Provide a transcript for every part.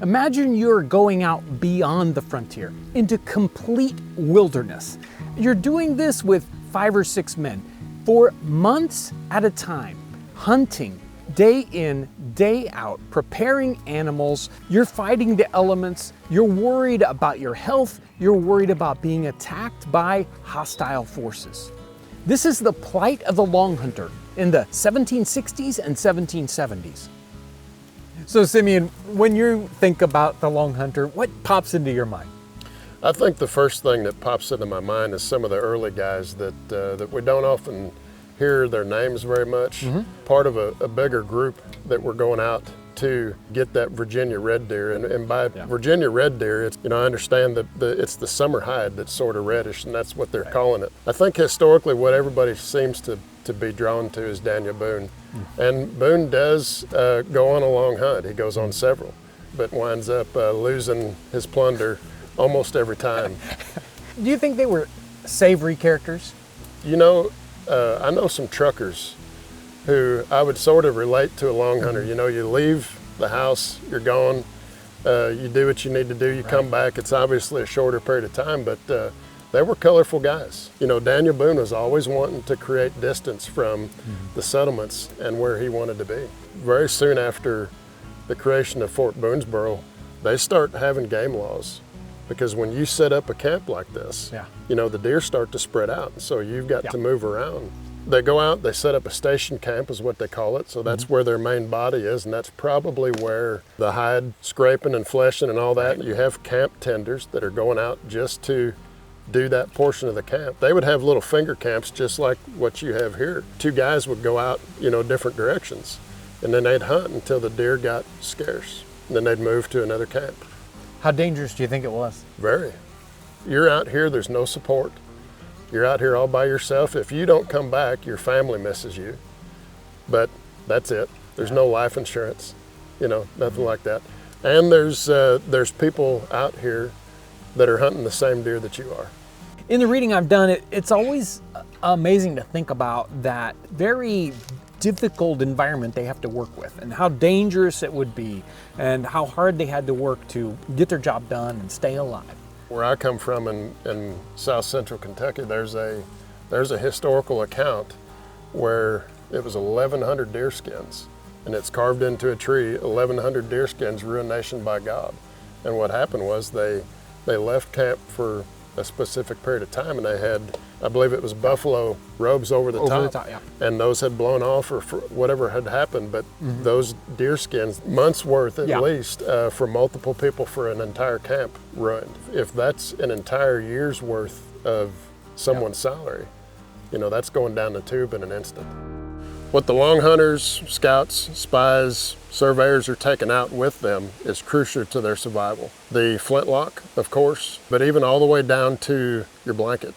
Imagine you're going out beyond the frontier, into complete wilderness. You're doing this with 5 or 6 men for months at a time, hunting day in, day out, preparing animals. You're fighting the elements. You're worried about your health. You're worried about being attacked by hostile forces. This is the plight of the Longhunter in the 1760s and 1770s. So Simeon, when you think about the Longhunter, what pops into your mind? I think the first thing that pops into my mind is some of the early guys that we don't often hear their names very much. Part of a bigger group that were going out to get that Virginia red deer, and by Virginia red deer, it's, I understand that it's the summer hide that's sort of reddish, and that's what they're calling it. I think historically what everybody seems to be drawn to is Daniel Boone. And Boone does go on a long hunt. He goes on several, but winds up losing his plunder almost every time. Do you think they were savory characters? I know some truckers who I would sort of relate to a long hunter. You leave the house, you're gone, you do what you need to do, you come back. It's obviously a shorter period of time, but they were colorful guys. Daniel Boone was always wanting to create distance from the settlements and where he wanted to be. Very soon after the creation of Fort Boonesboro, they start having game laws, because when you set up a camp like this, the deer start to spread out, so you've got to move around. They go out, they set up a station camp is what they call it, so that's where their main body is, and that's probably where the hide scraping and fleshing and all that. You have camp tenders that are going out just to do that portion of the camp. They would have little finger camps just like what you have here. 2 guys would go out, different directions, and then they'd hunt until the deer got scarce, and then they'd move to another camp. How dangerous do you think it was? Very. You're out here, there's no support. You're out here all by yourself. If you don't come back, your family misses you. But that's it. There's no life insurance, nothing like that. And there's people out here that are hunting the same deer that you are. In the reading I've done, it's always amazing to think about that very difficult environment they have to work with, and how dangerous it would be, and how hard they had to work to get their job done and stay alive. Where I come from in south central Kentucky, there's a historical account where it was 1,100 deer skins, and it's carved into a tree, 1,100 deer skins, ruination by God. And what happened was they left camp for a specific period of time, and they had, I believe it was buffalo robes over the top, and those had blown off or for whatever had happened, but those deer skins, months worth at least, for multiple people for an entire camp ruined. If that's an entire year's worth of someone's salary, that's going down the tube in an instant. What the long hunters, scouts, spies, surveyors are taking out with them is crucial to their survival. The flintlock, of course, but even all the way down to your blanket.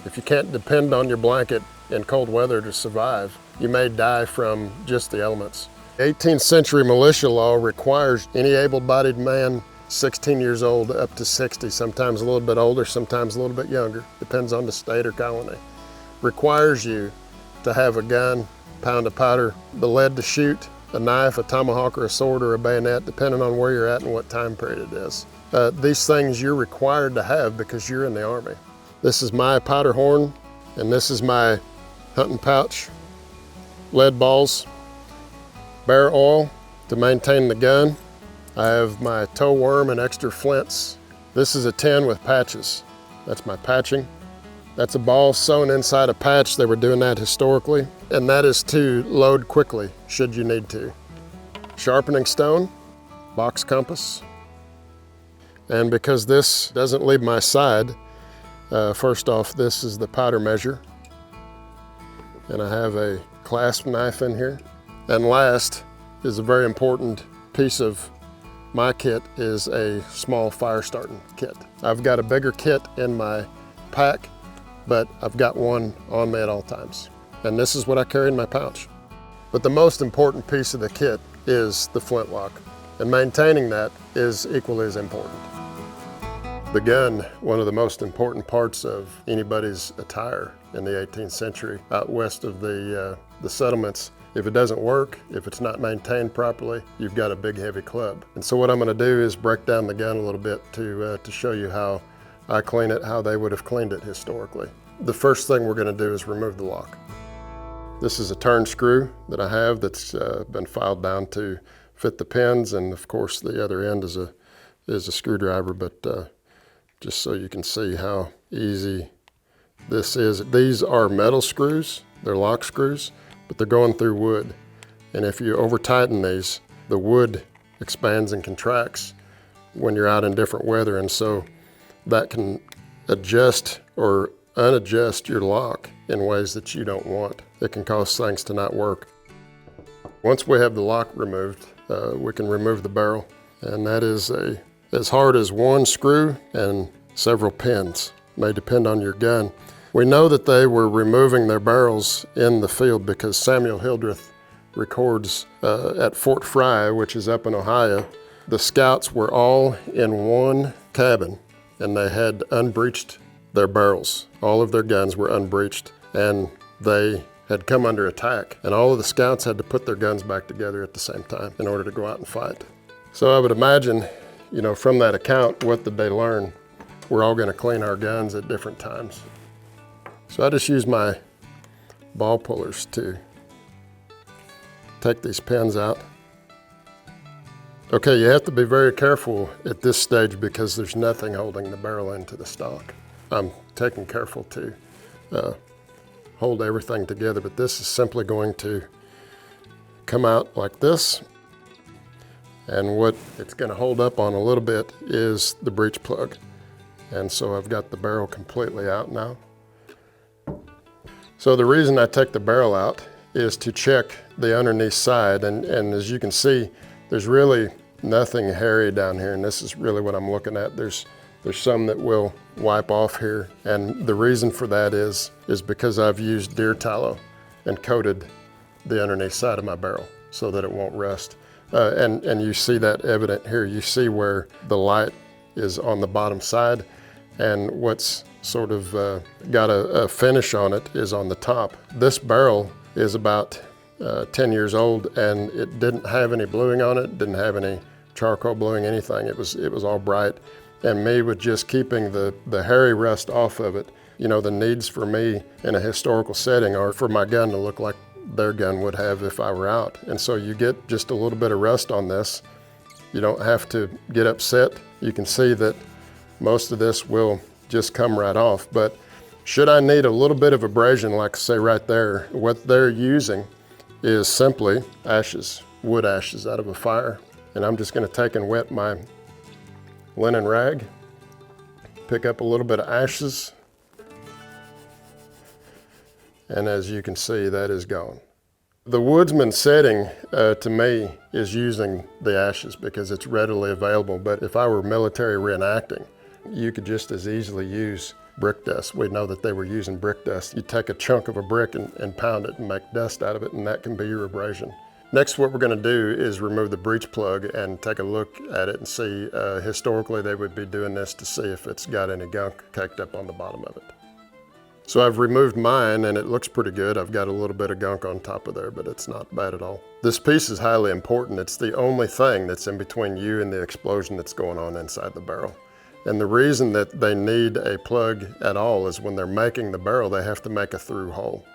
If you can't depend on your blanket in cold weather to survive, you may die from just the elements. 18th century militia law requires any able-bodied man 16 years old up to 60, sometimes a little bit older, sometimes a little bit younger, depends on the state or colony, requires you to have a gun, pound of powder, the lead to shoot, a knife, a tomahawk, or a sword, or a bayonet, depending on where you're at and what time period it is. These things you're required to have because you're in the Army. This is my powder horn, and this is my hunting pouch, lead balls, bear oil to maintain the gun. I have my tow worm and extra flints. This is a tin with patches. That's my patching. That's a ball sewn inside a patch. They were doing that historically. And that is to load quickly, should you need to. Sharpening stone, box compass. And because this doesn't leave my side, first off, this is the powder measure. And I have a clasp knife in here. And last is a very important piece of my kit is a small fire starting kit. I've got a bigger kit in my pack, but I've got one on me at all times. And this is what I carry in my pouch. But the most important piece of the kit is the flintlock, and maintaining that is equally as important. The gun, one of the most important parts of anybody's attire in the 18th century. Out west of the settlements, If it doesn't work, if it's not maintained properly, you've got a big heavy club. And so what I'm gonna do is break down the gun a little bit to show you how I clean it, how they would have cleaned it historically. The first thing we're gonna do is remove the lock. This is a Turnscrew that I have that's been filed down to fit the pins, and of course the other end is a screwdriver, but just so you can see how easy this is. These are metal screws, they're lock screws, but they're going through wood. And if you over tighten these, the wood expands and contracts when you're out in different weather, and so that can adjust or unadjust your lock in ways that you don't want. It can cause things to not work. Once we have the lock removed, we can remove the barrel, and that is as hard as one screw and several pins. May depend on your gun. We know that they were removing their barrels in the field because Samuel Hildreth records at Fort Fry, which is up in Ohio, the scouts were all in one cabin and they had unbreeched their barrels. All of their guns were unbreeched, and they had come under attack, and all of the scouts had to put their guns back together at the same time in order to go out and fight. So I would imagine, you know, from that account, what did they learn? We're all gonna clean our guns at different times. So I just use my ball pullers to take these pins out. Okay, you have to be very careful at this stage because there's nothing holding the barrel into the stock. I'm taking careful to hold everything together, but this is simply going to come out like this. And what it's gonna hold up on a little bit is the breech plug. And so I've got the barrel completely out now. So the reason I take the barrel out is to check the underneath side, and as you can see, there's really nothing hairy down here, and this is really what I'm looking at. There's some that will wipe off here, and the reason for that is because I've used deer tallow and coated the underneath side of my barrel so that it won't rust. And you see that evident here. You see where the light is on the bottom side, and what's sort of got a finish on it is on the top. This barrel is about 10 years old, and it didn't have any bluing on it, didn't have any charcoal bluing, anything. It was all bright. And me with just keeping the hairy rust off of it, you know, the needs for me in a historical setting are for my gun to look like their gun would have if I were out. And so you get just a little bit of rust on this. You don't have to get upset. You can see that most of this will just come right off. But should I need a little bit of abrasion, like I say right there, what they're using is simply ashes, wood ashes out of a fire. And I'm just gonna take and wet my linen rag, pick up a little bit of ashes, and as you can see, that is gone. The woodsman setting to me is using the ashes because it's readily available, but if I were military reenacting, you could just as easily use brick dust. We know that they were using brick dust. You take a chunk of a brick and pound it and make dust out of it, and that can be your abrasion. Next, what we're gonna do is remove the breech plug and take a look at it and see, historically they would be doing this to see if it's got any gunk caked up on the bottom of it. So I've removed mine and it looks pretty good. I've got a little bit of gunk on top of there, but it's not bad at all. This piece is highly important. It's the only thing that's in between you and the explosion that's going on inside the barrel. And the reason that they need a plug at all is when they're making the barrel, they have to make a through hole.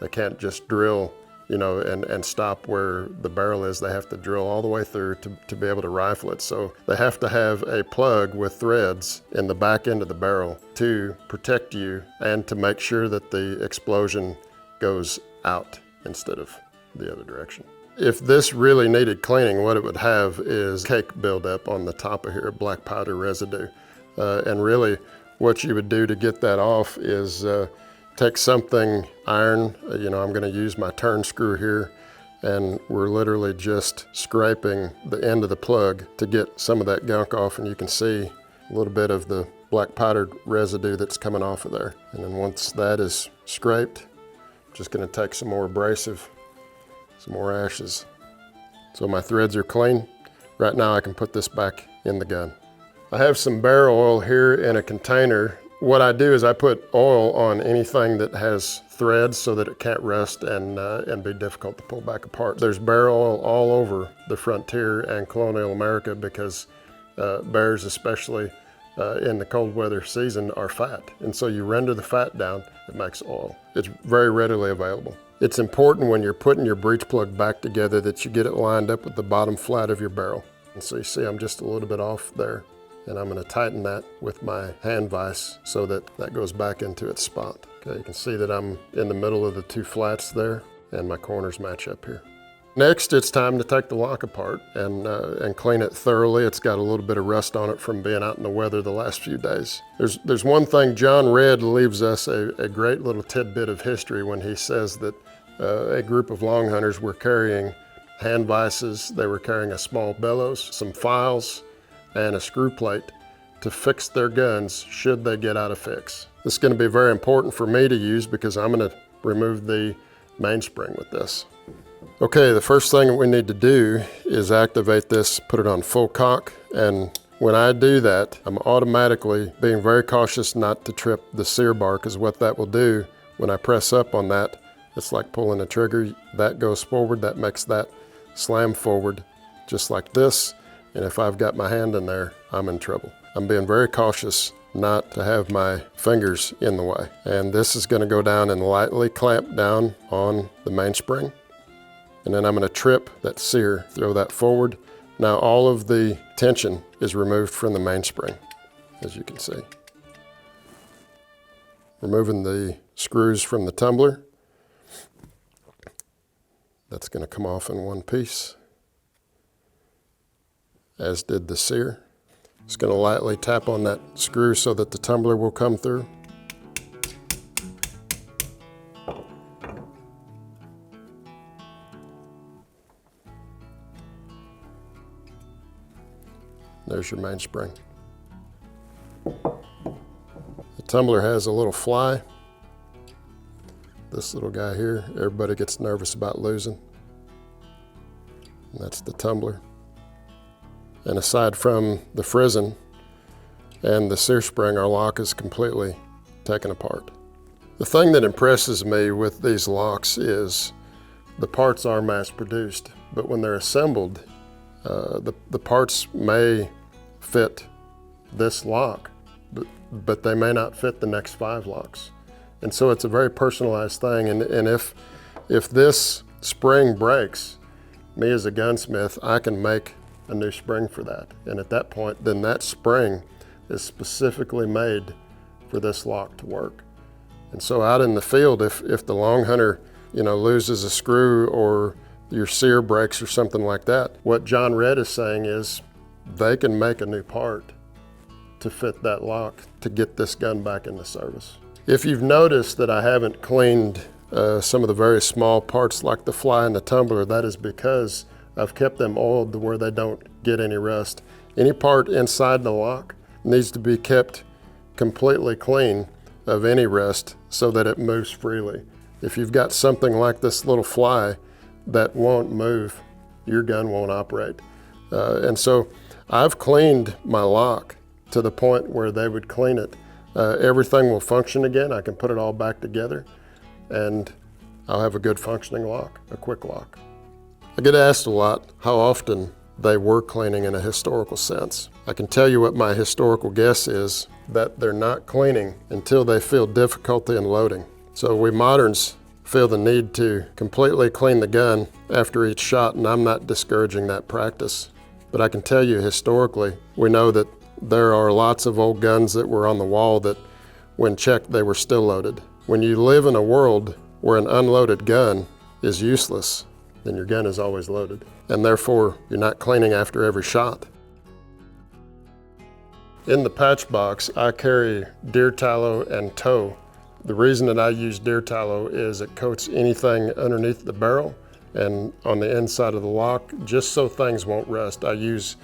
They can't just drill, you know, and stop where the barrel is. They have to drill all the way through to be able to rifle it. So they have to have a plug with threads in the back end of the barrel to protect you and to make sure that the explosion goes out instead of the other direction. If this really needed cleaning, what it would have is cake buildup on the top of here, black powder residue. And really what you would do to get that off is take something iron, you know, I'm gonna use my Turnscrew here, and we're literally just scraping the end of the plug to get some of that gunk off, and you can see a little bit of the black powdered residue that's coming off of there. And then once that is scraped, I'm just gonna take some more abrasive, some more ashes. So my threads are clean. Right now I can put this back in the gun. I have some barrel oil here in a container what I do is I put oil on anything that has threads so that it can't rust and be difficult to pull back apart. There's bear oil all over the frontier and colonial America because bears, especially in the cold weather season, are fat. And so you render the fat down, it makes oil. It's very readily available. It's important when you're putting your breech plug back together that you get it lined up with the bottom flat of your barrel. And so you see I'm just a little bit off there. And I'm going to tighten that with my hand vise so that that goes back into its spot. Okay, you can see that I'm in the middle of the two flats there and my corners match up here. Next, it's time to take the lock apart and clean it thoroughly. It's got a little bit of rust on it from being out in the weather the last few days. There's one thing, John Redd leaves us a great little tidbit of history when he says that a group of long hunters were carrying hand vises, they were carrying a small bellows, some files, and a screw plate to fix their guns should they get out of fix. This is going to be very important for me to use because I'm going to remove the mainspring with this. Okay, the first thing that we need to do is activate this, put it on full cock, and when I do that, I'm automatically being very cautious not to trip the sear bar, because what that will do when I press up on that, it's like pulling a trigger. That goes forward, that makes that slam forward just like this. And if I've got my hand in there, I'm in trouble. I'm being very cautious not to have my fingers in the way. And this is going to go down and lightly clamp down on the mainspring. And then I'm going to trip that sear, throw that forward. Now all of the tension is removed from the mainspring, as you can see. Removing the screws from the tumbler. That's going to come off in one piece, as did the sear. Just going to lightly tap on that screw so that the tumbler will come through. There's your mainspring. The tumbler has a little fly. This little guy here, everybody gets nervous about losing. And that's the tumbler. And aside from the frizzen and the sear spring, our lock is completely taken apart. The thing that impresses me with these locks is the parts are mass produced, but when they're assembled, the parts may fit this lock, but they may not fit the next 5 locks. And so it's a very personalized thing. And if this spring breaks, me as a gunsmith, I can make a new spring for that. And at that point, then that spring is specifically made for this lock to work. And so out in the field, if the Longhunter, loses a screw or your sear breaks or something like that, what John Redd is saying is they can make a new part to fit that lock to get this gun back into service. If you've noticed that I haven't cleaned some of the very small parts like the fly and the tumbler, that is because I've kept them oiled to where they don't get any rust. Any part inside the lock needs to be kept completely clean of any rust so that it moves freely. If you've got something like this little fly that won't move, your gun won't operate. And so I've cleaned my lock to the point where they would clean it. Everything will function again. I can put it all back together and I'll have a good functioning lock, a quick lock. I get asked a lot how often they were cleaning in a historical sense. I can tell you what my historical guess is, that they're not cleaning until they feel difficulty in loading. So we moderns feel the need to completely clean the gun after each shot, and I'm not discouraging that practice. But I can tell you historically, we know that there are lots of old guns that were on the wall that when checked, they were still loaded. When you live in a world where an unloaded gun is useless, then your gun is always loaded. And therefore, you're not cleaning after every shot. In the patch box, I carry deer tallow and tow. The reason that I use deer tallow is it coats anything underneath the barrel and on the inside of the lock, just so things won't rust. I use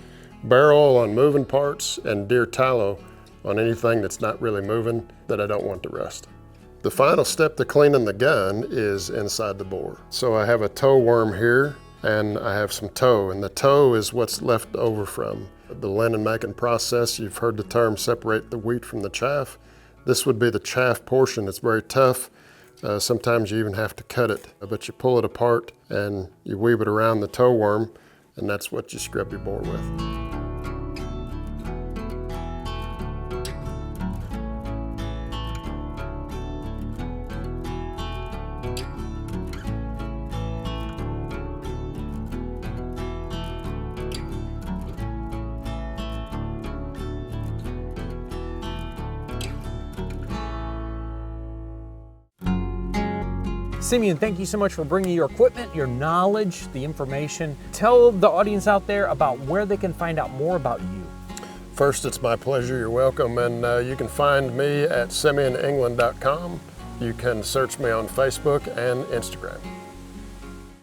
bear oil on moving parts and deer tallow on anything that's not really moving that I don't want to rust. The final step to cleaning the gun is inside the bore. So I have a tow worm here and I have some tow, and the tow is what's left over from the linen making process. You've heard the term separate the wheat from the chaff. This would be the chaff portion. It's very tough. Sometimes you even have to cut it, but you pull it apart and you weave it around the toe worm, and that's what you scrub your board with. Simeon, thank you so much for bringing your equipment, your knowledge, the information. Tell the audience out there about where they can find out more about you. First, it's my pleasure. You're welcome. And you can find me at SimeonEngland.com. You can search me on Facebook and Instagram.